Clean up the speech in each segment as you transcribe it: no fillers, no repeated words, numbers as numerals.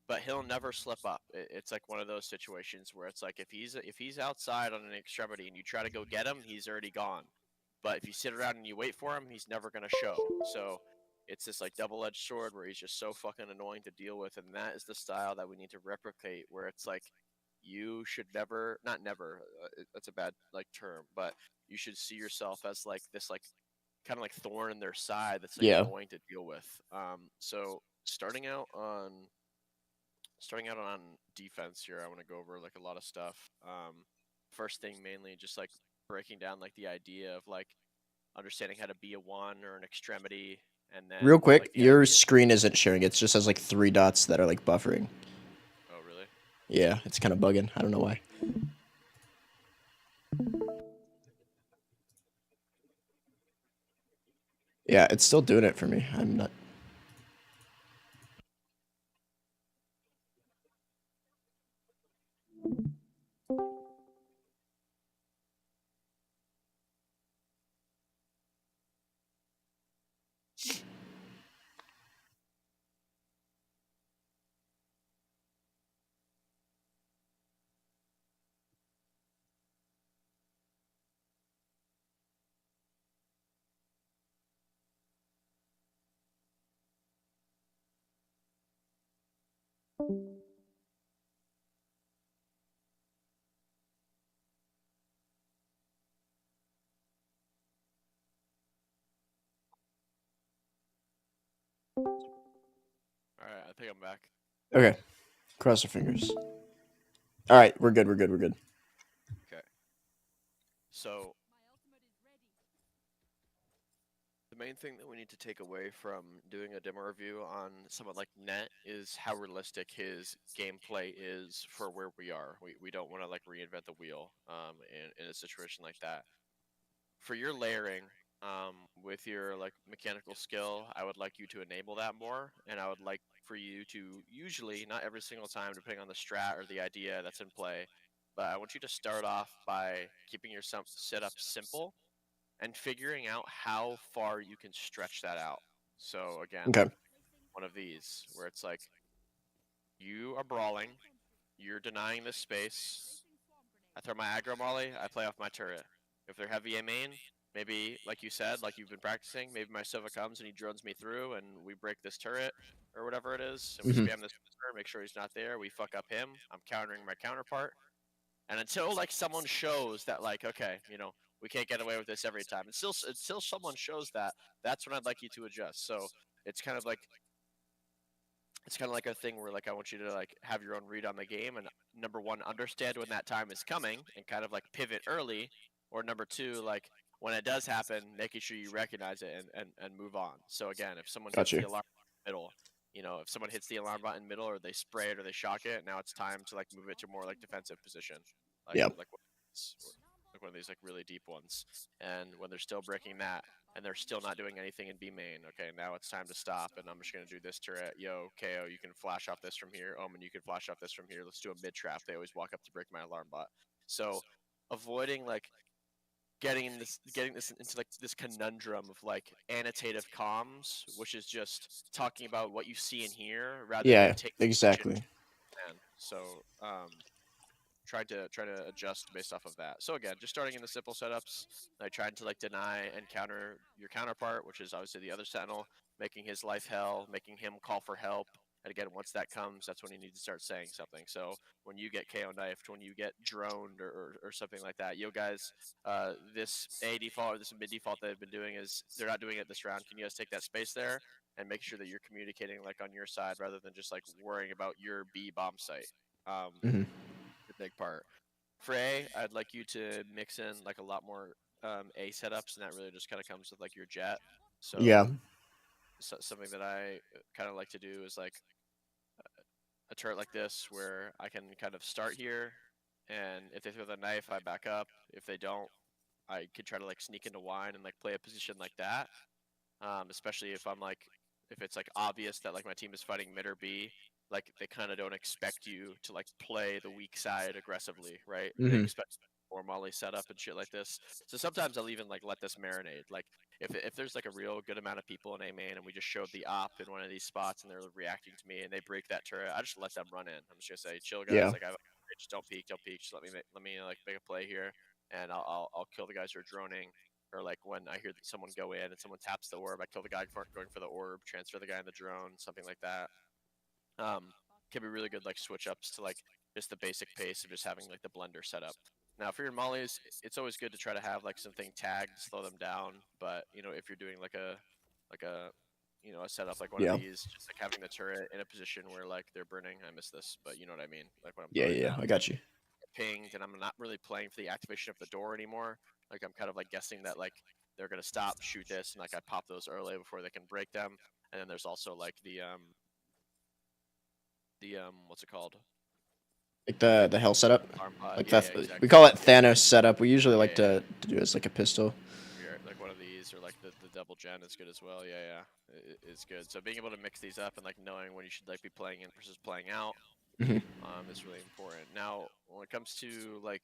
but he'll never slip up. It's like one of those situations where it's like if he's outside on an extremity and you try to go get him, he's already gone. But if you sit around and you wait for him, he's never gonna show. So it's this like double-edged sword where he's just so fucking annoying to deal with, and that is the style that we need to replicate. Where it's like you should never, not never, that's a bad like term, but you should see yourself as like this like kind of like thorn in their side that's like Yeah. annoying to deal with. So starting out on defense here, I want to go over like a lot of stuff. First thing, mainly just like breaking down like the idea of like understanding how to be a one or an extremity, and then Real quick, like the your idea. screen isn't sharing. It just has like 3 dots that are like buffering. Oh, really? Yeah, it's kind of bugging. I don't know why. Yeah, it's still doing it for me. I'm not. All right, I think I'm back. Okay, cross our fingers. All right, we're good. We're good. We're good. Okay. So the main thing that we need to take away from doing a demo review on someone like Net is how realistic his gameplay is for where we are. We don't want to like reinvent the wheel in a situation like that. For your layering, with your like mechanical skill, I would like you to enable that more, and I would like for you to usually, not every single time, depending on the strat or the idea that's in play, but I want you to start off by keeping your setup simple and figuring out how far you can stretch that out. So again, Okay. like one of these where it's like you are brawling, you're denying this space. I throw my aggro molly, I play off my turret. If they're heavy A main, maybe like you said, like you've been practicing, maybe my Sova comes and he drones me through and we break this turret or whatever it is, and we Hmm. spam this turret, make sure he's not there, we fuck up him, I'm countering my counterpart. And until like someone shows that like, okay, we can't get away with this every time. Until someone shows that, that's when I'd like you to adjust. So it's kind of like a thing where like I want you to like have your own read on the game and number one, understand when that time is coming and kind of like pivot early, or number two, like when it does happen, making sure you recognize it and move on. So again, if someone Got hits the you. alarm middle, if someone hits the alarm button middle or they spray it or they shock it, now it's time to like move it to more like defensive position, like Yeah. like like one of these like really deep ones. And when they're still breaking that, and they're still not doing anything in B main. Okay, now it's time to stop, and I'm just gonna do this turret. Yo, KO, you can flash off this from here. Omen, you can flash off this from here. Let's do a mid trap. They always walk up to break my alarm bot. So, avoiding like getting this into like this conundrum of like annotative comms, which is just talking about what you see and hear rather than Yeah. taking action. Exactly. So, try to adjust based off of that. So again, just starting in the simple setups, like trying to like deny and counter your counterpart, which is obviously the other sentinel, making his life hell, making him call for help. And again, once that comes, that's when you need to start saying something. So when you get KO knifed, when you get droned or something like that, yo guys, this A default or this mid default they've been doing is they're not doing it this round. Can you guys take that space there and make sure that you're communicating like on your side rather than just like worrying about your B bomb site? Hmm. The big part. For A, I'd like you to mix in like a lot more A setups, and that really just kind of comes with like your jet. Yeah. So something that I kind of like to do is like a turret like this, where I can kind of start here, and if they throw the knife, I back up. If they don't, I could try to like sneak into wine and like play a position like that. Especially if it's like obvious that like my team is fighting mid or B, like they kind of don't expect you to like play the weak side aggressively, right? They Hmm. expect more Molly setup and shit like this. So sometimes I'll even like let this marinate. Like if there's like a real good amount of people in A main and we just showed the op in one of these spots and they're reacting to me and they break that turret, I just let them run in. I'm just gonna say, chill guys, Yeah. like just don't peek, just let me like make a play here, and I'll kill the guys who are droning. Or like when I hear someone go in and someone taps the orb, I kill the guy going for the orb, transfer the guy in the drone, something like that. Can be really good like switch ups to like just the basic pace of just having like the blender set up. Now for your mollies, it's always good to try to have like something tagged to slow them down. But if you're doing like a a setup like one of Yeah. these, just like having the turret in a position where like they're burning. I miss this, but you know what I mean. Like what I'm Yeah. throwing Yeah. down, I got you. pinged, and I'm not really playing for the activation of the door anymore. Like I'm kind of like guessing that like they're gonna stop, shoot this, and like I pop those early before they can break them. And then there's also like the what's it called? Like the hell setup. Arm pod. Like Yeah, that. yeah, We exactly. call it Thanos setup. We usually Yeah, like yeah. to do it as like a pistol. Like one of these, or like the double gen is good as well. Yeah, yeah, it's good. So being able to mix these up and like knowing when you should like be playing in versus playing out, Hmm. is really important. Now, when it comes to like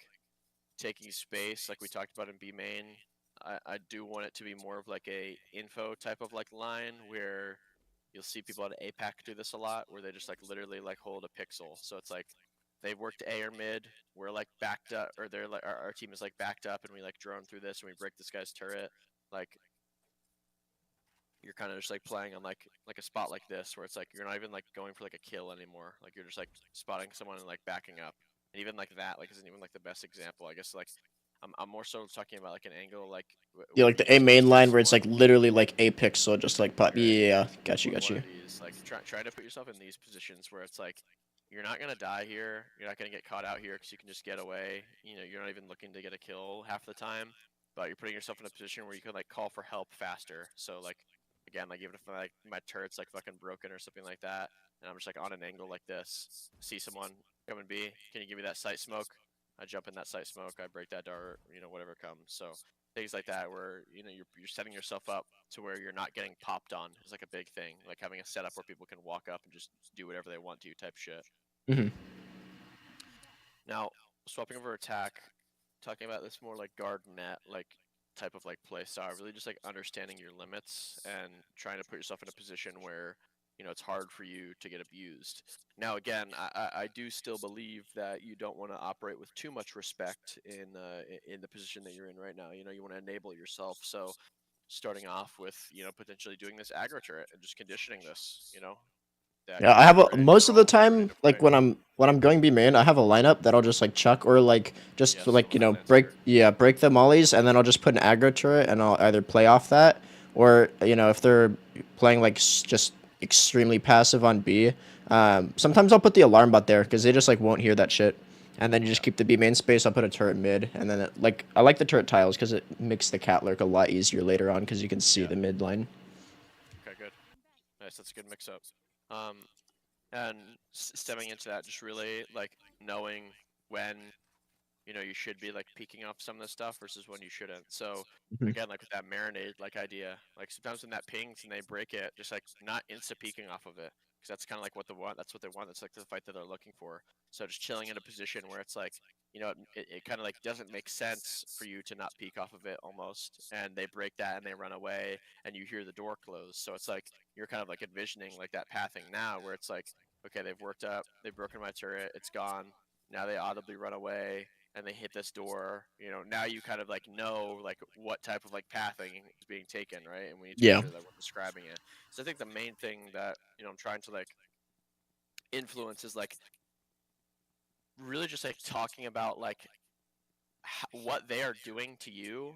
taking space, like we talked about in B main, I do want it to be more of like a info type of like line where you'll see people at APAC do this a lot, where they just like literally like hold a pixel. So it's like they've worked A or mid, we're like backed up, or they're like our team is like backed up, and we like drone through this and we break this guy's turret. Like you're kind of just like playing on like a spot like this, where it's like you're not even like going for like a kill anymore. Like you're just like spotting someone and like backing up. And even like that like isn't even like the best example. I guess like I'm more so talking about like an angle like Yeah, when like we the A use main Crystal line where it's Storm. like literally like a pixel, just like pop. Right. Yeah. Got you. Got One you. of these, like try to put yourself in these positions where it's like you're not gonna die here, you're not gonna get caught out here because you can just get away. You're not even looking to get a kill half the time, but you're putting yourself in a position where you can like call for help faster. So like again, like even if like my turret's like fucking broken or something like that, and I'm just like on an angle like this, see someone coming B, can you give me that sight smoke? I jump in that sight smoke, I break that dart, whatever comes. So things like that where you're setting yourself up to where you're not getting popped on is like a big thing, like having a setup where people can walk up and just do whatever they want to type shit. Hmm. Now swapping over attack, talking about this more like guard net like type of like play style, really just like understanding your limits and trying to put yourself in a position where it's hard for you to get abused. Now again, I do still believe that you don't want to operate with too much respect in the position that you're in right now. You want to enable yourself. So starting off with potentially doing this aggro turret and just conditioning this. That Yeah, can I be have a a great most of the example of how we time, end up like playing. when I'm going B main, I have a lineup that I'll just like chuck or like just Yes, like little break silencer. break the mollies, and then I'll just put an aggro turret, and I'll either play off that, or if they're playing like just extremely passive on B, sometimes I'll put the alarm bot there because they just like won't hear that shit, and then you just Yeah. keep the B main space. I'll put a turret mid, and then like I like the turret tiles because it makes the cat lurk a lot easier later on because you can see Yeah. the mid line. Okay. Good. Nice. That's a good mix up. Um, and stemming into that, just really like knowing when you should be like peeking off some of the stuff versus when you shouldn't. So Mhm. again, like with that marinade like idea, like sometimes when that pings and they break it, just like not insta peeking off of it, because that's kind of like what they want. That's what they want. That's like the fight that they're looking for. So just chilling in a position where it's like it kind of like doesn't make sense for you to not peek off of it almost, and they break that and they run away, and you hear the door close. So it's like you're kind of like envisioning like that pathing now, where it's like okay, they've worked up, they've broken my turret, it's gone. Now they audibly run away and they hit this door, now you kind of like know like what type of like pathing is being taken, right? And we need to make Yeah. sure that we're describing it. So I think the main thing that I'm trying to like influence is like really just like talking about like what they are doing to you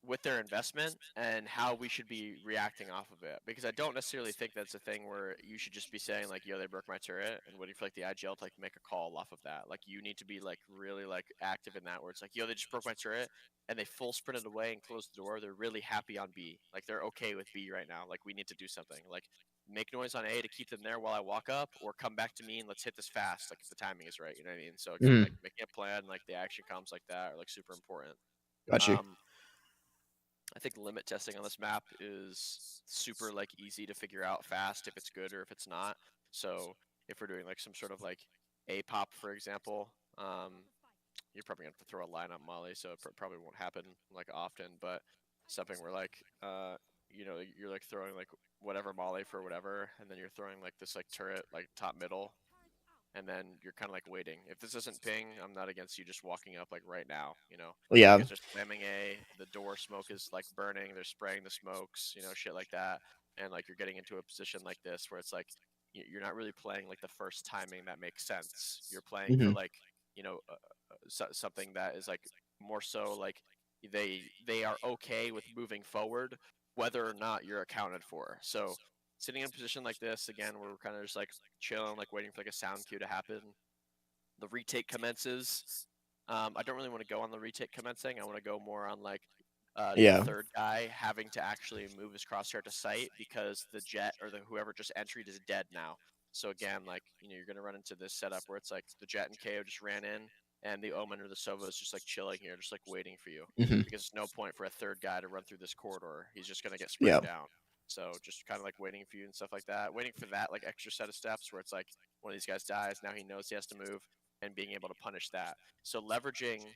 with their investment and how we should be reacting off of it, because I don't necessarily think that's a thing where you should just be saying like, yo, they broke my turret and waiting for like the IGL to like make a call off of that. Like you need to be like really like active in that, where it's like, yo, they just broke my turret and they full sprinted away and closed the door. They're really happy on B, like they're okay with B right now. Like we need to do something, like make noise on A to keep them there while I walk up, or come back to me and let's hit this fast, like if the timing is right, you know what I mean? So again, Mhm. like making a plan, like the action comes like that are like super important. Got you. um I think limit testing on this map is super like easy to figure out fast if it's good or if it's not. So if we're doing like some sort of like a pop, for example, you're probably gonna have to throw a line on Molly, so it probably won't happen like often. But something where like you're like throwing like whatever molly for whatever, and then you're throwing like this like turret like top middle, and then you're kind of like waiting. If this isn't ping, I'm not against you just walking up like right now. You Yeah. guys are slamming A, the door smoke is like burning, they're spraying the smokes, shit like that, and like you're getting into a position like this where it's like you're not really playing like the first timing that makes sense. You're playing for Hmm. like something that is like more so like they are okay with moving forward whether or not you're accounted for. So sitting in a position like this again, where we're kind of just like chilling, like waiting for like a sound cue to happen. The retake commences. I don't really want to go on the retake commencing. I want to go more on like the Yeah. third guy having to actually move his crosshair to sight because the jet or the whoever just entered is dead now. So again, like you're gonna run into this setup where it's like the jet and KO just ran in, and the Omen or the Sova is just like chilling here, just like waiting for you, Hmm. because there's no point for a third guy to run through this corridor. He's just gonna get Yeah. sprayed down. So just kind of like waiting for you and stuff like that, waiting for that like extra set of steps where it's like one of these guys dies, now he knows he has to move, and being able to punish that. So leveraging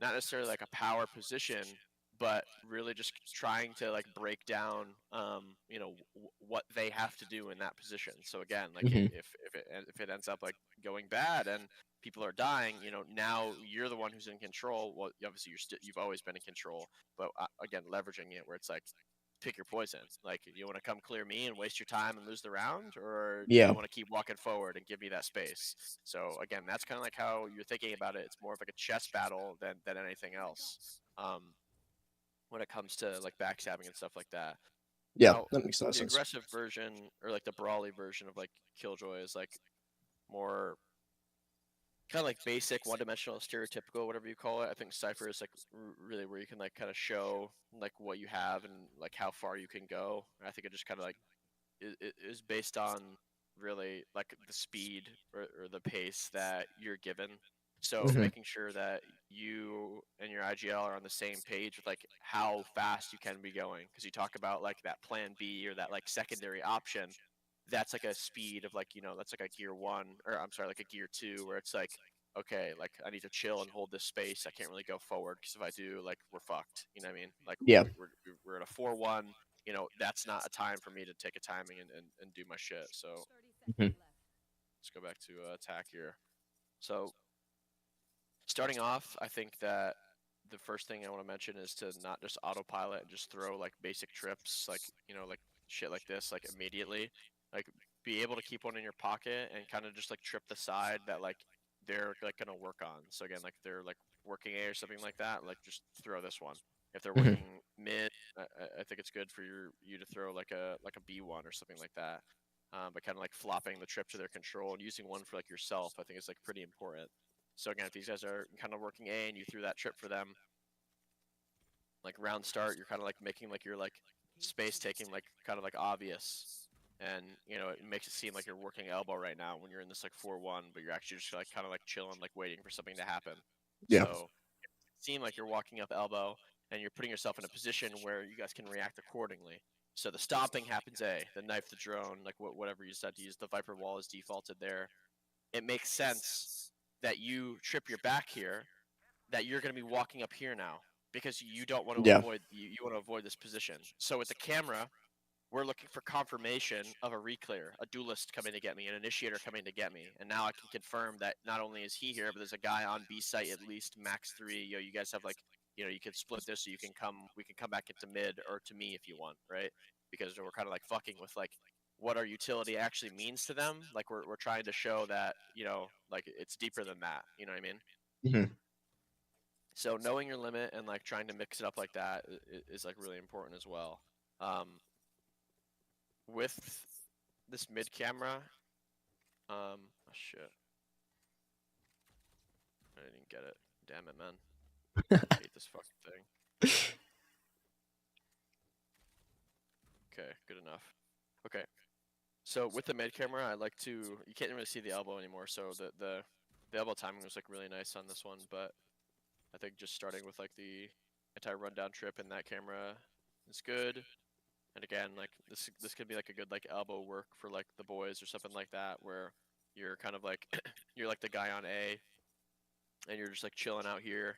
not necessarily like a power position, but really just trying to like break down, what they have to do in that position. So again, like Hmm. if it ends up like going bad and people are dying, now you're the one who's in control. Well, obviously you've always been in control, but again, leveraging it where it's like pick your poison. Like, you want to come clear me and waste your time and lose the round, or do you Yeah. want to keep walking forward and give me that space? So again, that's kind of like how you're thinking about it. It's more of like a chess battle than anything else. Um, when it comes to like backstabbing and stuff like that. Yeah. Now, That makes a lot of the sense. aggressive version or like the brawly version of like Killjoy is like more kind of like basic, one-dimensional, stereotypical, whatever you call it. I think Cypher is like really where you can like kind of show like what you have and like how far you can go. I think it just kind of like is based on really like the speed or the pace that you're given. So Hmm. making sure that you and your IGL are on the same page with like how fast you can be going, because you talk about like that plan B or that like secondary option. That's like a speed of like that's like a gear one, or I'm sorry, like a gear two, where it's like, okay, like I need to chill and hold this space. I can't really go forward because if I do, like we're fucked. You know what I mean? Like Yeah. we're at a 4-1. That's not a time for me to take a timing and do my shit. So Hmm. let's go back to attack here. So starting off, I think that the first thing I want to mention is to not just autopilot and just throw like basic trips, like like shit like this, like immediately. Like be able to keep one in your pocket and kind of just like trip the side that like they're like gonna work on. So again, like they're like working A or something like that, like just throw this one. If they're Hmm. working mid, I think it's good for you to throw like a B1 or something like that. But kind of like flopping the trip to their control and using one for like yourself, I think is like pretty important. So again, if these guys are kind of working A and you threw that trip for them, like round start, you're kind of like making like your like space taking like kind of like obvious, and it makes it seem like you're working elbow right now when you're in this like 4-1, but you're actually just like kind of like chilling, like waiting for something to happen. Yeah. So it seem like you're walking up elbow and you're putting yourself in a position where you guys can react accordingly. So the stomping happens A, the knife, the drone, like whatever you said to use, the Viper wall is defaulted there. It makes sense that you trip your back here, that you're going to be walking up here now because you don't want to Yeah. avoid you want to avoid this position. So with the camera, we're looking for confirmation of a reclear, a duelist coming to get me, an initiator coming to get me, and now I can confirm that not only is he here, but there's a guy on B site at least max 3. You guys have like you can split this so we can come back into mid or to me if you want, right? Because we're kind of like fucking with like what our utility actually means to them. Like we're trying to show that like it's deeper than that. You know what I mean? Hmm. So knowing your limit and like trying to mix it up like that is like really important as well. With this mid camera, oh shit, I didn't get it. Damn it, man. I hate this fucking thing. Okay, good enough. Okay, so with the mid camera, I like to. You can't really see the elbow anymore, so the elbow timing was like really nice on this one. But I think just starting with like the anti-rundown trip in that camera is good. And again, like this could be like a good like elbow work for like the boys or something like that, where you're kind of like you're like the guy on A, and you're just like chilling out here.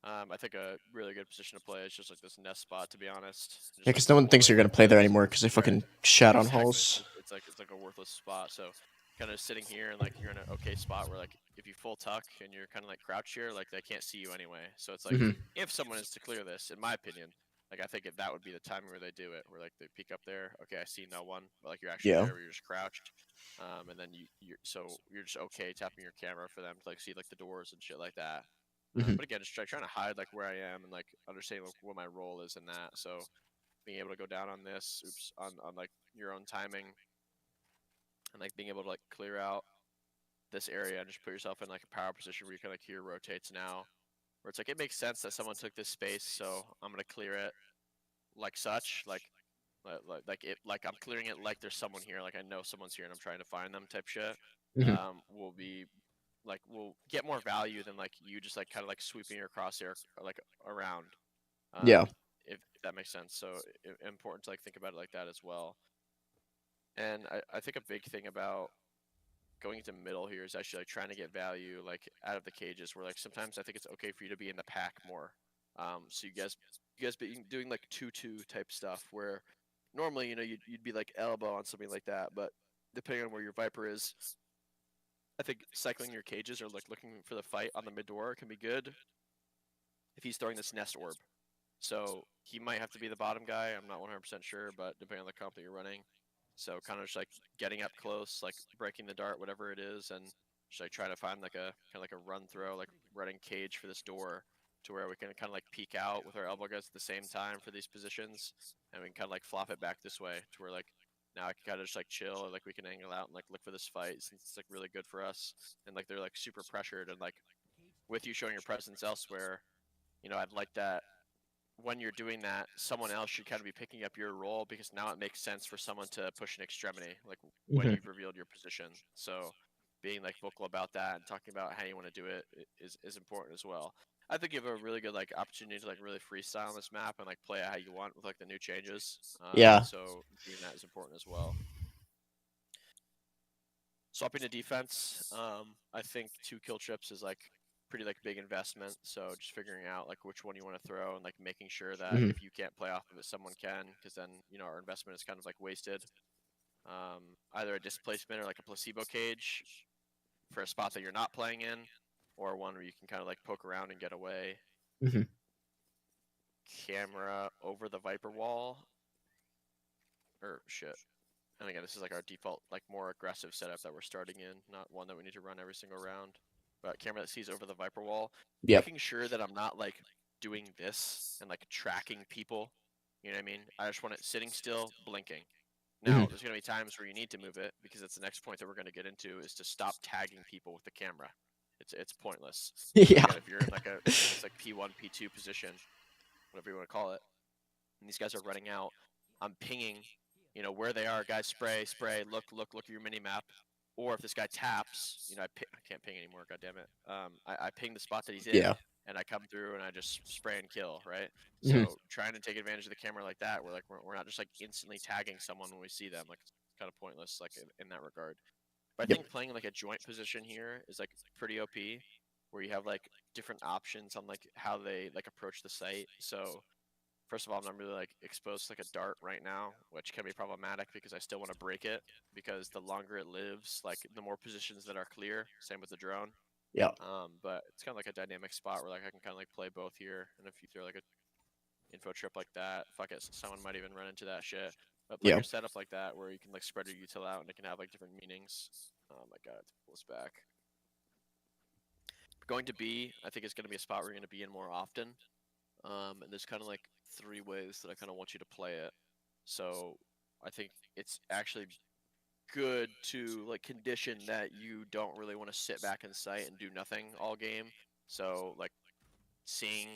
I think a really good position to play is just like this nest spot, to be honest. Yeah, Just like because no one thinks you're avoid gonna play there this. anymore because they Right. fucking shat on Exactly. holes. It's like a worthless spot. So kind of sitting here and like you're in an okay spot where like if you full tuck and you're kind of like crouch here, like they can't see you anyway. So it's like Hmm. if someone is to clear this, in my opinion, like I think if that would be the timing where they do it, where like they peek up there, okay, I see no one, but like you're actually Yeah. there where you're just crouched. And then you're just okay tapping your camera for them to like see like the doors and shit like that. Hmm. But again, just trying to hide like where I am and like understanding like, what my role is in that. So being able to go down on this, on like your own timing, and like being able to like clear out this area and just put yourself in like a power position where you can like hear rotates now, where it's like it makes sense that someone took this space, so I'm gonna clear it like such, like I'm clearing it like there's someone here, like I know someone's here and I'm trying to find them type shit. Hmm. Will be like will get more value than like you just like kind of like sweeping your crosshair like around. Um, Yeah. if that makes sense. So important to like think about it like that as well. And I think a big thing about going into middle here is actually like trying to get value like out of the cages where like sometimes I think it's okay for you to be in the pack more. So you guys be doing like 2-2 type stuff where normally you'd be like elbow on something like that, but depending on where your Viper is, I think cycling your cages or like looking for the fight on the mid door can be good if he's throwing this nest orb. So he might have to be the bottom guy. I'm not 100% sure, but depending on the comp that you're running. So kind of just like getting up close, like breaking the dart, whatever it is, and just like trying to find like a kind of like a run throw, like running cage for this door to where we can kind of like peek out with our elbow guys at the same time for these positions, and we can kind of like flop it back this way to where like now I can kind of just like chill, or like we can angle out and like look for this fight since it's like really good for us, and like they're like super pressured, and like with you showing your presence elsewhere, I'd like that when you're doing that, someone else should kind of be picking up your role because now it makes sense for someone to push an extremity, like when Hmm. you've revealed your position. So being like vocal about that and talking about how you want to do it is important as well. I think you have a really good like opportunity to like really freestyle on this map and like play it how you want with like the new changes. Yeah. So doing that is important as well. Swapping to defense, I think 2 kill trips is like pretty like big investment. So just figuring out like which one you want to throw and like making sure that Hmm. if you can't play off of it, someone can, because then our investment is kind of like wasted. Either a displacement or like a placebo cage for a spot that you're not playing in, or one where you can kind of like poke around and get away. Hmm. Camera over the Viper wall, or shit. And again, this is like our default, like more aggressive setup that we're starting in, not one that we need to run every single round. But camera that sees over the Viper wall, Yep. making sure that I'm not like doing this and like tracking people. You know what I mean? I just want it sitting still, blinking. Hmm. Now, there's gonna be times where you need to move it because it's the next point that we're gonna get into is to stop tagging people with the camera. It's pointless. So Yeah. again, if you're in like this like P1, P2 position, whatever you want to call it, and these guys are running out, I'm pinging, where they are. Guys, spray, spray. Look at your mini map. Or if this guy taps, I can't ping anymore. God damn it. I ping the spot that he's in, Yeah. and I come through and I just spray and kill. Right. Hmm. So trying to take advantage of the camera like that, where like we're not just like instantly tagging someone when we see them. Like it's kind of pointless, like in that regard. But I Yep. think playing like a joint position here is like pretty OP, where you have like different options on like how they like approach the site. So first of all, I'm not really like exposed to like a dart right now, which can be problematic because I still want to break it because the longer it lives, like the more positions that are clear. Same with the drone. Yeah. But it's kind of like a dynamic spot where like I can kind of like play both here, and if you throw like a info trip like that, fuck it, someone might even run into that shit. But playing Yeah. your setup like that, where you can like spread your util out and it can have like different meanings. Oh my god, pull this back. Going to B, I think it's going to be a spot where you're going to be in more often. And there's kind of like 3 ways that I kind of want you to play it. So I think it's actually good to like condition that you don't really want to sit back in sight and do nothing all game. So like seeing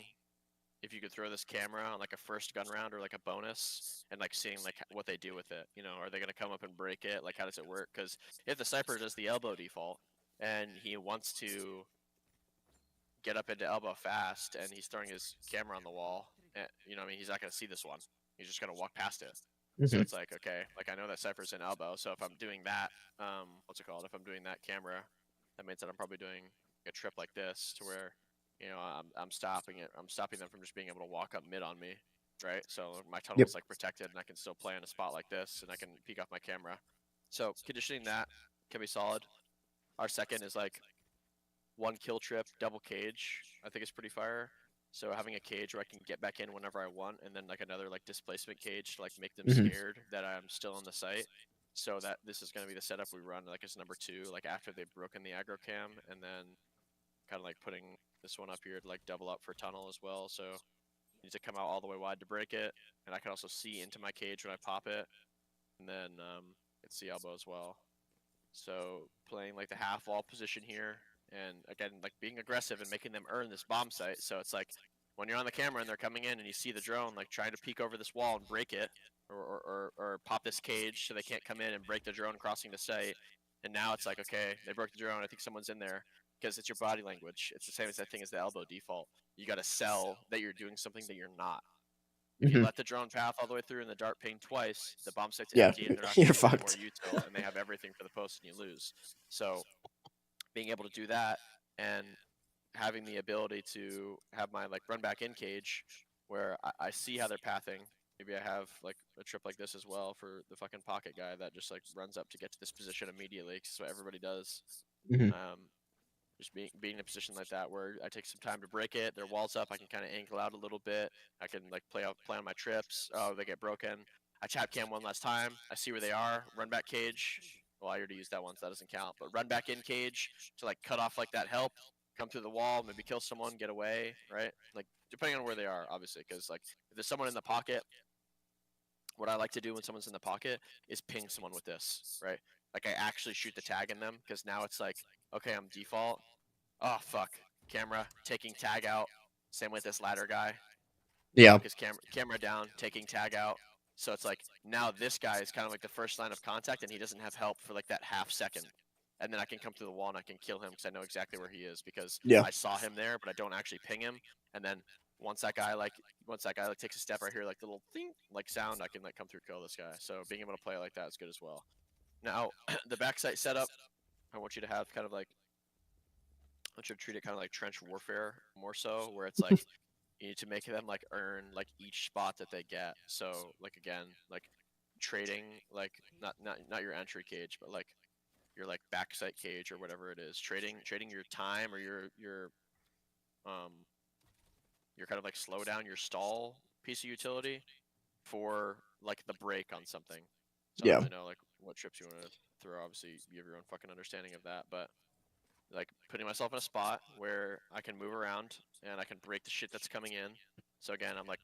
if you could throw this camera on like a first gun round or like a bonus, and like seeing like what they do with it. Are they gonna come up and break it? Like how does it work? Because if the Cypher does the elbow default and he wants to get up into elbow fast and he's throwing his camera on the wall, I mean, he's not gonna see this one. He's just gonna walk past it. So Hmm. it's like, okay, like I know that Cypher's in elbow, so if I'm doing that, what's it called? If I'm doing that camera, that means that I'm probably doing a trip like this to where I'm stopping it. I'm stopping them from just being able to walk up mid on me, right? So my tunnel Yep. is like protected, and I can still play in a spot like this, and I can peek off my camera. So conditioning that can be solid. Our second is like one kill trip, double cage. I think it's pretty fire. So having a cage where I can get back in whenever I want, and then like another like displacement cage to like make them Mhm. scared that I'm still on the site. So that this is going to be the setup we run like as number 2, like after they've broken the aggro cam, and then kind of like putting this one up here to like double up for tunnel as well. So you need to come out all the way wide to break it, and I can also see into my cage when I pop it, and then it's the elbow as well. So playing like the half wall position here, and again like being aggressive and making them earn this bomb site. So it's like when you're on the camera and they're coming in and you see the drone like trying to peek over this wall and break it, or pop this cage so they can't come in and break the drone crossing the site. And now it's like, okay, they broke the drone. I think someone's in there, because it's your body language. It's the same as that thing as the elbow default. You got to sell that you're doing something that you're not. If you Mhm. let the drone path all the way through and the dart ping twice, the bomb site's Yeah, empty and they're not you're going to get any more fucked. util, and they have everything for the post and you lose. So being able to do that and having the ability to have my like run back in cage where I see how they're pathing. Maybe I have like a trip like this as well for the fucking pocket guy that just like runs up to get to this position immediately, because that's what everybody does. Mhm. Just being in a position like that where I take some time to break it, their walls up, I can kind of angle out a little bit. I can like play on my trips. Oh, they get broken. I tap cam one last time. I see where they are. Run back cage. Well, I already used that one, so that doesn't count. But run back in cage to like cut off like that help. Come through the wall, maybe kill someone, get away, right? Like depending on where they are, obviously, because like if there's someone in the pocket, what I like to do when someone's in the pocket is ping someone with this, right? Like I actually shoot the tag in them, because now it's like, okay, I'm default. Oh fuck, camera taking tag out. Same with this ladder guy. Yeah. Knock his camera down, taking tag out. So it's like now this guy is kind of like the first line of contact, and he doesn't have help for like that half second. And then I can come through the wall and I can kill him because I know exactly where he is, because Yeah. I saw him there, but I don't actually ping him. And then once that guy takes a step, I hear like the little thing like sound, I can like come through kill this guy. So being able to play like that is good as well. Now the backside setup, I want you to have kind of like, I want you to treat it kind of like trench warfare more so, where it's like you need to make them like earn like each spot that they get. So like again, like trading like not your entry cage, but like your like backside cage or whatever it is. Trading your time or um your kind of like slow down, your stall piece of utility for like the break on something. So I don't Yeah. really know like what trips you want to throw. Obviously you have your own fucking understanding of that, but like putting myself in a spot where I can move around and I can break the shit that's coming in. So again, I'm like,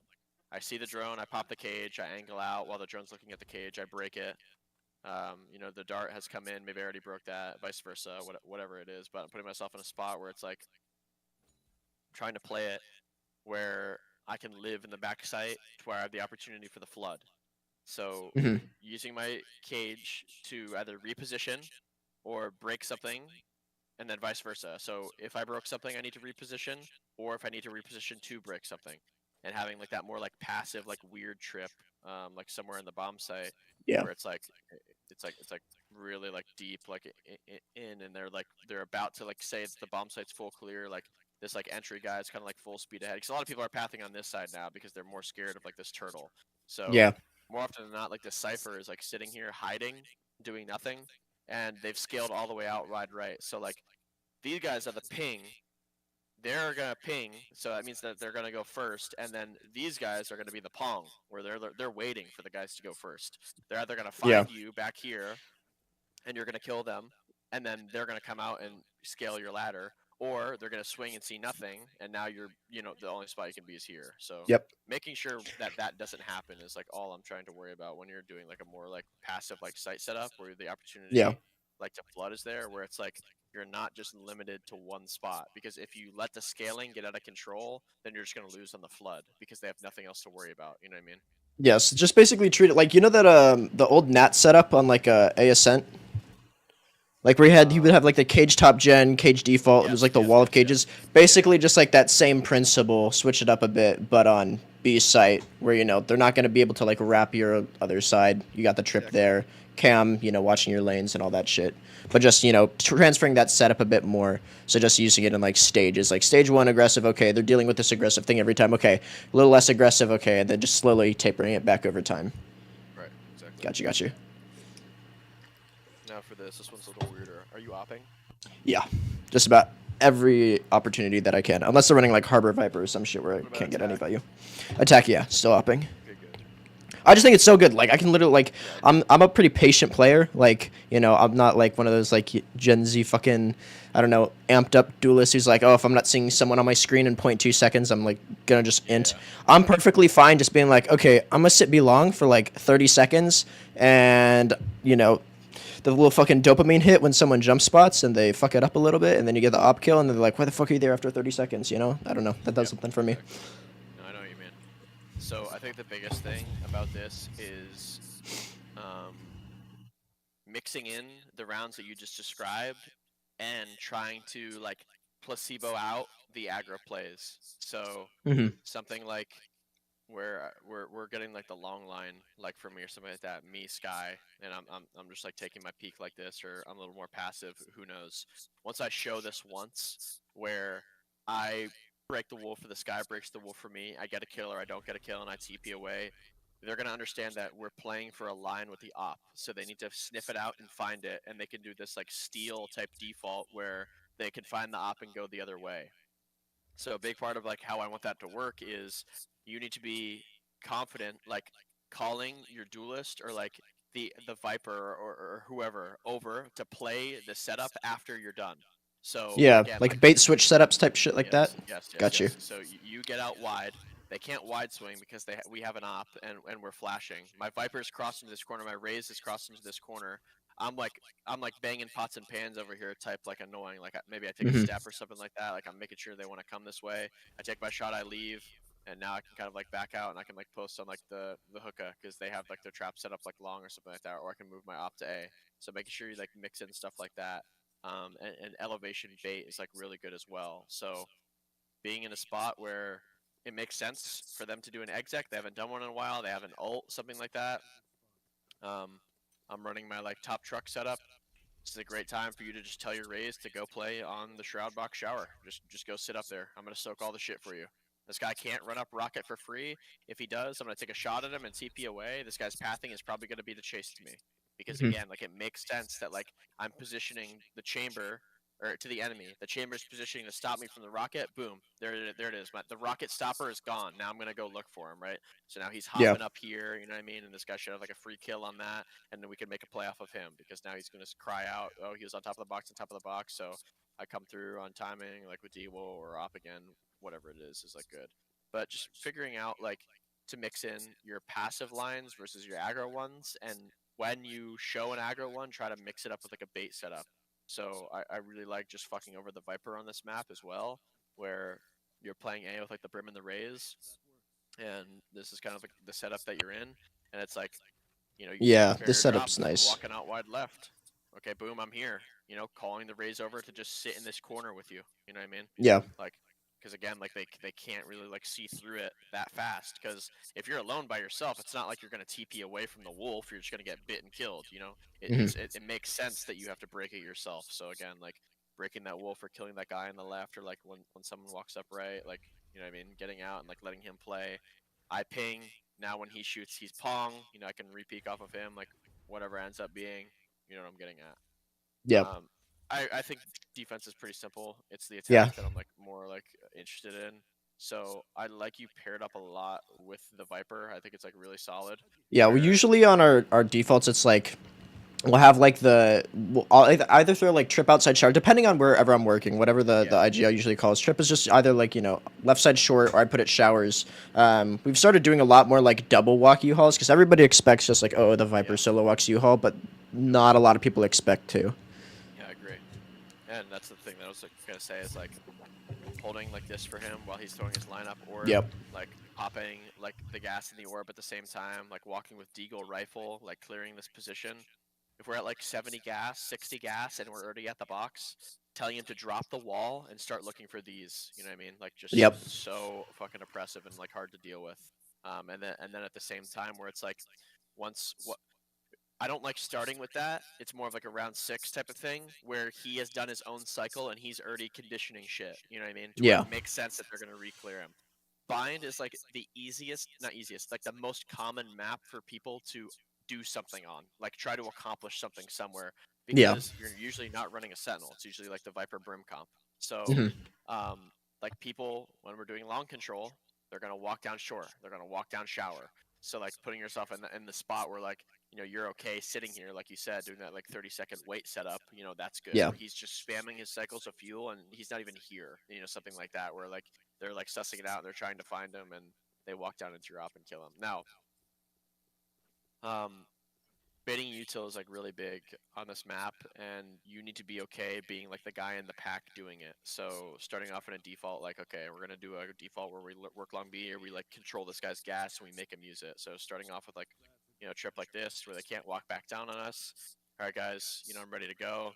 I see the drone, I pop the cage, I angle out while the drone's looking at the cage, I break it. The dart has come in, maybe I already broke that, vice versa, whatever it is. But I'm putting myself in a spot where it's like trying to play it where I can live in the back site to where I have the opportunity for the flood. So Mhm. using my cage to either reposition or break something, and then vice versa. So if I broke something, I need to reposition, or if I need to reposition to break something, and having like that more like passive, like weird trip, like somewhere in the bomb site, Yeah. where it's like really like deep, like in, and they're about to like say the bomb site's full clear, like this like entry guy is kind of like full speed ahead, because a lot of people are pathing on this side now because they're more scared of like this turtle. So Yeah. more often than not, like the cipher is like sitting here hiding, doing nothing, and they've scaled all the way out wide right. So like these guys are the ping. They're gonna ping, so that means that they're gonna go first, and then these guys are gonna be the pong, where they're waiting for the guys to go first. They're either gonna Yeah. find you back here, and you're gonna kill them, and then they're gonna come out and scale your ladder, or they're gonna swing and see nothing, and now the only spot you can be is here. So Yep. making sure that doesn't happen is like all I'm trying to worry about when you're doing like a more like passive like site setup, where the Yeah. opportunity like to flood is there, where it's like you're not just limited to one spot, because if you let the scaling get out of control, then you're just going to lose on the flood because they have nothing else to worry about. You know what I mean? Yes. Just basically treat it like that the old Nat setup on like a Ascent. Like where he would have like the cage top gen, cage default. It was Yes, like the yes, wall of yes, yes. cages. Basically, just like that same principle. Switch it up a bit, but on B site where they're not going to be able to like wrap your other side. You got the trip Exactly. there. cam, watching your lanes and all that shit. But just, transferring that setup a bit more. So just using it in like stages. Like stage 1 aggressive, okay, they're dealing with this aggressive thing every time. Okay, a little less aggressive, okay, and then just slowly tapering it back over time. Right, exactly. Got you. Now for this one's a little weirder. Are you opping? Yeah, just about every opportunity that I can, unless they're running like Harbor Viper or some shit where I What about can't get any attack? value. Attack, yeah, still upping. Okay, good. I just think it's so good. Like I can literally like Yeah, I'm a pretty patient player. Like, I'm not like one of those like Gen Z fucking I don't know, amped up duelist who's like, oh, if I'm not seeing someone on my screen in 0.2 seconds, I'm like gonna just int. yeah. I'm perfectly fine just being like, okay, I'm gonna sit be long for like 30 seconds and the little fucking dopamine hit when someone jump spots and they fuck it up a little bit and then you get the op kill and they're like, why the fuck are you there after 30 seconds, I don't know. That does Yep, something for me. exactly. No, I know what you mean. So I think the biggest thing about this is mixing in the rounds that you just described and trying to like placebo out the aggro plays. So Hmm. something like where we're getting like the long line like for me or something like that, me Sky, and I'm just like taking my peek like this, or I'm a little more passive, who knows. Once I show this once where I break the wolf for the Sky breaks the wolf for me, I get a kill or I don't get a kill and I TP away, they're going to understand that we're playing for a line with the op, so they need to sniff it out and find it, and they can do this like steal type default where they can find the op and go the other way. So a big part of like how I want that to work is you need to be confident, like calling your duelist or like the Viper or whoever over to play the setup after you're done. So Yeah, again, like like bait switch setups type shit like that. Got you. yes. So you get out wide. They can't wide swing because we have an op and we're flashing. My Viper's crossed into this corner. My Raze is crossed into this corner. I'm like banging pots and pans over here, type like annoying. Like maybe I take a Hmm. step or something like that. Like I'm making sure they want to come this way. I take my shot, I leave, and now I can kind of like back out and I can like post on like the hookah because they have like their trap set up like long or something like that, or I can move my op to A. So making sure you like mix in stuff like that. And elevation bait is like really good as well. So being in a spot where it makes sense for them to do an exec, they haven't done one in a while, they have an ult, something like that. I'm running my like top truck setup. This is a great time for you to just tell your Raze to go play on the Shroud Box shower. Just go sit up there. I'm gonna soak all the shit for you. This guy can't run up rocket for free. If he does, I'm gonna take a shot at him and TP away. This guy's pathing is probably gonna be the chase to me. Because Hmm. again, like it makes sense that like I'm positioning the chamber or to the enemy. The chamber's positioning to stop me from the rocket. Boom, there it is. The rocket stopper is gone. Now I'm gonna go look for him, right? So now he's Yeah. hopping up here. You know what I mean? And this guy should have like a free kill on that, and then we can make a play off of him because now he's gonna cry out, "Oh, he was on top of the box, on top of the box." So I come through on timing, like with Dewo or op again, whatever it is like good. But just figuring out like to mix in your passive lines versus your aggro ones, and when you show an aggro one, try to mix it up with like a bait setup. So I really like just fucking over the Viper on this map as well, where you're playing A with like the Brim and the Raze, and this is kind of like the setup that you're in, and it's like, you get Yeah, your this barrier setup's drops, nice. walking out wide left. Okay, boom, I'm here. Calling the Raze over to just sit in this corner with you. You know what I mean? Yeah. Like, because again, like they can't really like see through it that fast. Because if you're alone by yourself, it's not like you're gonna TP away from the wolf. You're just gonna get bit and killed. Hmm. It makes sense that you have to break it yourself. So again, like breaking that wolf or killing that guy on the left, or like when someone walks up right, like what I mean, getting out and like letting him play. I ping. Now when he shoots, he's pong. I can repeak off of him, like whatever ends up being. You know what I'm getting at. Yeah. Um, I think defense is pretty simple. It's the Yeah. attack that I'm like more like interested in. So I like you paired up a lot with the Viper. I think it's like really solid. Yeah. Well, Where usually on our defaults, it's like we'll have like I'll either throw like trip outside shower, depending on wherever I'm working. Whatever the yeah, IGL usually calls trip is just either like left side short or I put it showers. We've started doing a lot more like double walk U-hauls because everybody expects just like, oh, the Viper yeah, solo walks U-haul, but yep, not a lot of people expect to. yeah, I agree. And that's the thing that I was like, gonna say is like holding like this for him while he's throwing his lineup, or Yep. like popping like the gas in the orb at the same time, like walking with Deagle rifle, like clearing this position. If we're at like 70 gas, 60 gas, and we're already at the box, telling him to drop the wall and start looking for these. You know what I mean? Like just Yep. so fucking oppressive and like hard to deal with. And then at the same time where it's like once what I don't like starting with that. It's more of like a round 6 type of thing where he has done his own cycle and he's already conditioning shit. You know what I mean? To where Yeah. it makes sense that they're gonna re-clear him. Bind is like the easiest, not easiest, like the most common map for people to do something on, like try to accomplish something somewhere, Yeah. because you're usually not running a sentinel. It's usually like the Viper Brim comp. So, Hmm. like people when we're doing long control, they're gonna walk down shore, they're gonna walk down shower. So like putting yourself in the spot where like you're okay sitting here, like you said, doing that like 30-second wait setup. That's good. Yeah. Where he's just spamming his cycles of fuel and he's not even here. Something like that, where like they're like sussing it out and they're trying to find him and they walk down into your op and kill him. Now, um, baiting util is like really big on this map, and you need to be okay being like the guy in the pack doing it. So starting off in a default, like okay, we're gonna do a default where we work long B, or we like control this guy's gas and we make him use it. So starting off with like a trip like this where they can't walk back down on us. All right, guys, I'm ready to go.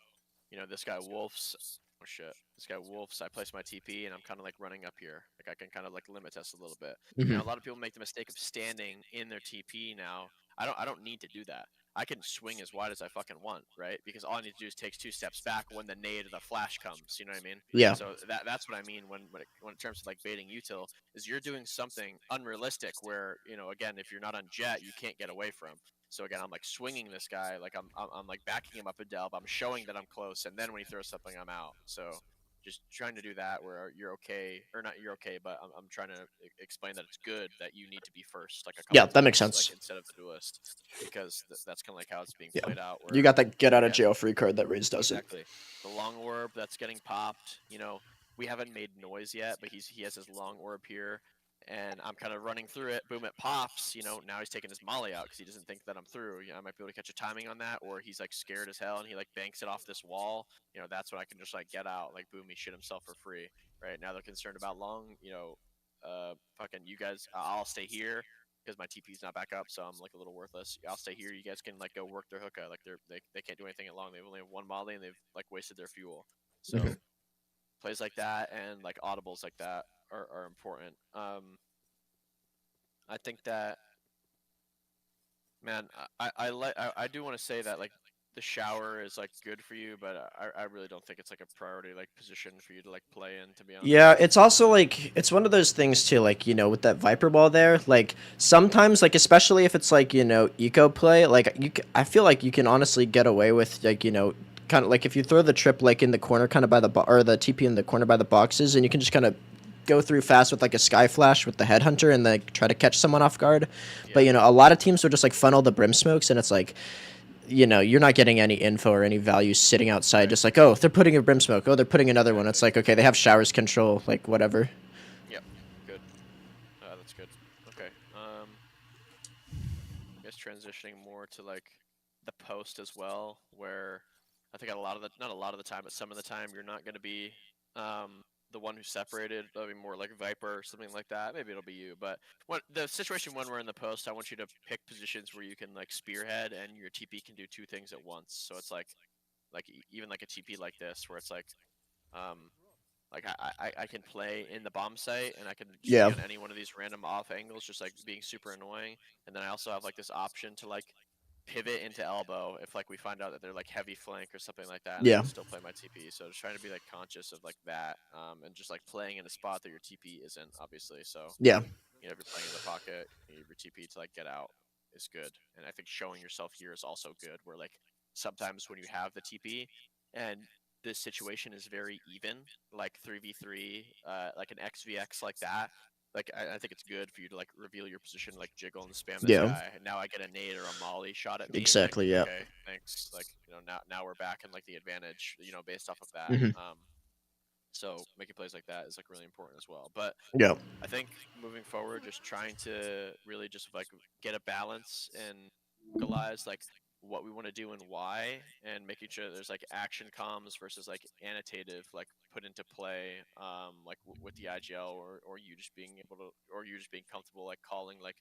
This guy wolfs. Oh shit, this guy wolfs. I place my TP and I'm kind of like running up here. Like I can kind of like limit test a little bit. Hmm. A lot of people make the mistake of standing in their TP now. I don't need to do that. I can swing as wide as I fucking want, right? Because all I need to do is take 2 steps back when the nade or the flash comes. You know what I mean? Yeah. So that's what I mean when it terms of like baiting util, is you're doing something unrealistic where again, if you're not on jet, you can't get away from. So again, I'm like swinging this guy, like I'm like backing him up a delve. I'm showing that I'm close, and then when he throws something, I'm out. So just trying to do that where you're okay, or not you're okay, but I'm trying to explain that it's good that you need to be first, like a Yeah, couple that makes times, like sense. instead of the duelist, because that's kind of like how it's being Yeah. played out. You Where got that get out of again, jail free card that Raze doesn't. exactly, the long orb that's getting popped. We haven't made noise yet, but he has his long orb here, and I'm kind of running through it. Boom, it pops. Now he's taking his molly out because he doesn't think that I'm through. I might be able to catch a timing on that, or he's like scared as hell and he like banks it off this wall. That's when I can just like get out. Like boom, he shit himself for free. Right now they're concerned about long. Fucking you guys. I'll stay here because my TP's not back up, so I'm like a little worthless. I'll stay here. You guys can like go work their hookah. Like they can't do anything at long. They only have one molly and they've like wasted their fuel. Hmm. So plays like that and like audibles like that are important. I think that, man, I do want to say that like the shower is like good for you, but I really don't think it's like a priority like position for you to like play in, to be Yeah, honest. it's also like it's one of those things too, like, with that Viper ball there, like sometimes, like especially if it's like, eco play, like I feel like you can honestly get away with like, kind of like if you throw the trip like in the corner kind of by the or the TP in the corner by the boxes, and you can just kind of go through fast with like a sky flash with the headhunter and like try to catch someone off guard. But Yeah, a lot of teams will just like funnel the brim smokes, and it's like, you're not getting any info or any value sitting outside. right. Just like, oh, they're putting a brim smoke. Oh, they're putting another one. It's like, okay, they have showers control, like whatever. Yep. Good. That's good. Okay. I guess transitioning more to like the post as well, where I think not a lot of the time, but some of the time you're not going to be the one who's separated. It'll be more like Viper or something like that. Maybe it'll be you, but when the situation when we're in the post, I want you to pick positions where you can like spearhead and your TP can do 2 things at once. So it's like even like a TP like this, where it's um like I can play in the bomb site and I can just be Yeah. on any one of these random off angles, just like being super annoying. And then I also have like this option to like pivot into elbow if like we find out that they're like heavy flank or something like that, and I Yeah. can still play my TP. So just trying to be like conscious of like that, and just like playing in a spot that your TP isn't, obviously. So Yeah. if you're playing in the pocket, your TP to like get out is good. And I think showing yourself here is also good. Where like sometimes when you have the TP and this situation is very even, like 3v3, like an XVX like that. Like I think it's good for you to like reveal your position, like jiggle and spam this Yeah. guy. And now I get a nade or a molly shot at me. Like Exactly. Yeah. okay, thanks. Like now we're back in like the advantage. Based off of that. Hmm. So making plays like that is like really important as well. But Yeah. I think moving forward, just trying to really just like get a balance and localize like what we want to do and why, and making sure there's like action comms versus like annotative like put into play, like with the IGL, or you just being able to, or you just being comfortable like calling like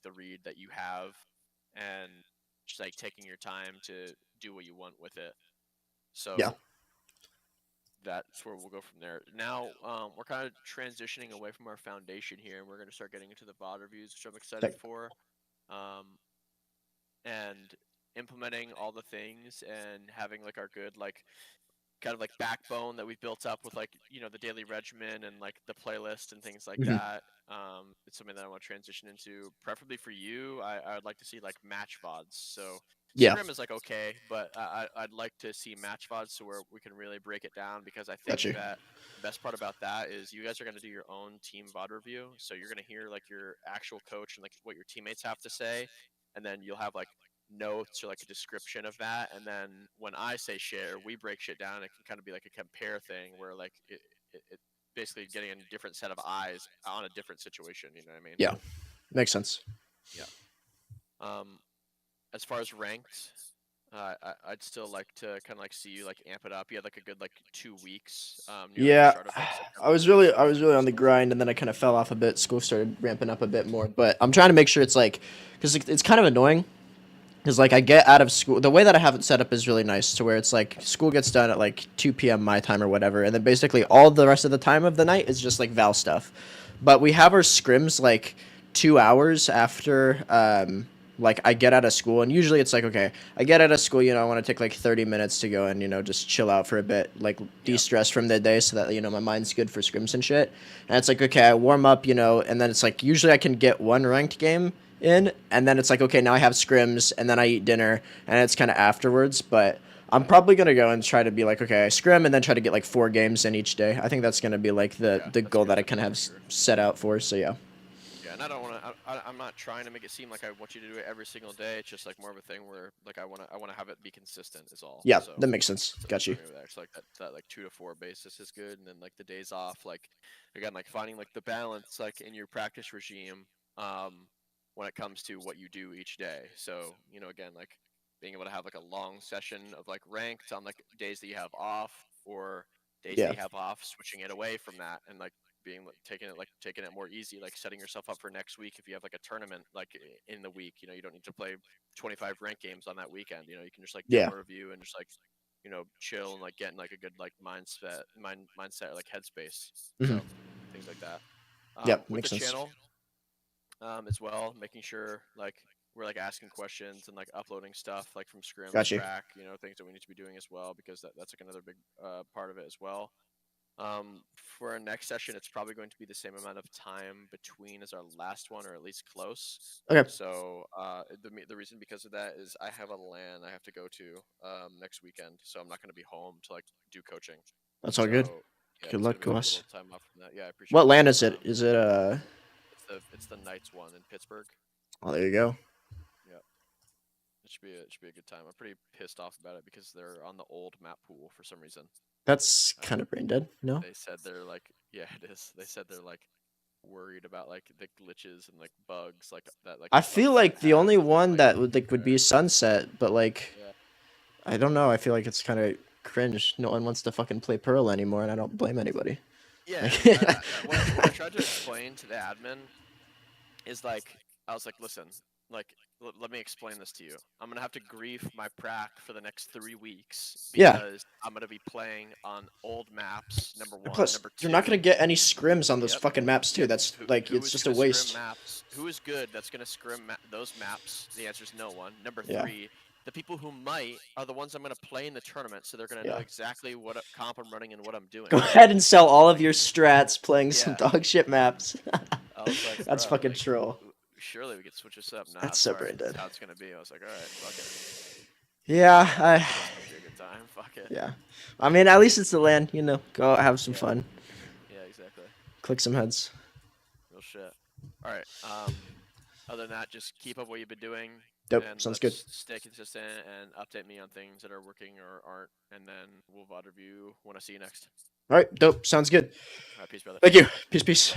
the read that you have, and just like taking your time to do what you want with it. Yeah. So that's where we'll go from there. Now, we're kind of transitioning away from our foundation here, and we're going to start getting into the VOD reviews, which I'm excited Like, for. Um, and implementing all the things and having like our good like kind of like backbone that we've built up with like the daily regimen and like the playlist and things like Mhm. that. It's something that I want to transition into. Preferably for you, I would like to see like match vods. So Yeah, scrim is like okay, but I'd like to see match vods so where we can really break it down because I got think you. that the best part about that is you guys are going to do your own team VOD review. So you're going to hear like your actual coach and like what your teammates have to say, and then you'll have like notes or like a description of that, and then when I say share, we break shit down. It can kind of be like a compare thing where like it basically getting a different set of eyes on a different situation. You know what I mean? Yeah, makes sense. Yeah. Um, as far as ranked, I'd still like to kind of like see you like amp it up. You had like a good like 2 weeks near like the Yeah, start of like I was September. really I So was really on the grind, and then I kind of fell off a bit. School started ramping up a bit more, but I'm trying to make sure it's like, because it's kind of annoying. Because like I get out of school, the way that I have it set up is really nice, to where it's like school gets done at like 2 p.m. my time or whatever, and then basically all the rest of the time of the night is just like Val stuff. But we have our scrims like 2 hours after like I get out of school, and usually it's like, okay, I get out of school, I want to take like 30 minutes to go and just chill out for a bit, like yep. de-stress from the day, so that my mind's good for scrims and shit. And it's like, okay, I warm up, and then it's like usually I can get one ranked game in, and then it's like, okay, now I have scrims, and then I eat dinner, and it's kind of afterwards. But I'm probably gonna go and try to be like, okay, I scrim and then try to get like 4 games in each day. I think that's gonna be like the Yeah, the that's a goal good that I set kind of have for sure. set out for. So yeah. Yeah, and I don't want to. I'm not trying to make it seem like I want you to do it every single day. It's just like more of a thing where like I want to have it be consistent is all. Yeah, So that makes sense. that's Got what you. I mean with that. It's like that like 2 to 4 basis is good, and then like the days off, like again like finding like the balance like in your practice regime, when it comes to what you do each day. So again like being able to have like a long session of like ranked on like days that you have off or days that Yeah. you have off, switching it away from that and like being like taking it more easy, like setting yourself up for next week if you have like a tournament like in the week. You don't need to play 25 ranked games on that weekend. You can just like Yeah. demo review and just like chill and like get in like a good like mindset or like headspace. Hmm. So things like that. Yep. With Makes the sense. channel, as well, making sure like we're like asking questions and like uploading stuff like from scrim to Got you. track, things that we need to be doing as well because that's like another big part of it as well. For our next session, it's probably going to be the same amount of time between as our last one, or at least close. Okay. So the reason because of that is I have a LAN I have to go to next weekend, so I'm not going to be home to like do coaching. That's all good. So yeah, Good there's going luck, to be like a Gus. little time off from that. Yeah, I appreciate What that. land is it? Is it It's the Knights one in Pittsburgh. Oh, there you go. Yeah, it should be a good time. I'm pretty pissed off about it because they're on the old map pool for some reason. That's kind of brain dead. No. They said they're like, yeah, it is. They said they're like worried about like the glitches and like bugs like that like I a feel sunset like the has only and one like that would be there. Sunset, but like Yeah. I don't know. I feel like it's kind of cringe. No one wants to fucking play Pearl anymore, and I don't blame anybody. Yeah, Like, and what I tried to explain to the admin is like I was like, listen, like let me explain this to you. I'm gonna have to grief my prac for the next 3 weeks yeah. because I'm gonna be playing on old maps. Number And one, plus, number you're not two. gonna get any scrims on those Yep. fucking maps too. Yep. That's Who, like who it's is just going a to scrim waste. maps? Who is good that's going to scrim those maps? The answer is no one. Number Yeah. three, the people who might are the ones I'm going to play in the tournament, so they're going to know Yeah. exactly what comp I'm running and what I'm doing. Go ahead and sell all of your strats playing some Yeah. dog shit maps. I was like, That's bro, fucking like, troll. surely we could switch this up. Nah, That's so sorry, brain that's dead. how it's going to be. I was like, all right, fuck it. Yeah, It's going to be a good time. Fuck it. yeah. I mean, at least it's the land. Go out, have some Yeah. fun, Yeah, exactly. click some heads. Real shit. All right. Other than that, just keep up what you've been doing. Dope. And Sounds let's good. stay consistent and update me on things that are working or aren't, and then we'll VOD review when I see you next. All right, dope. Sounds good. All right, peace, brother. Thank you. Peace, peace.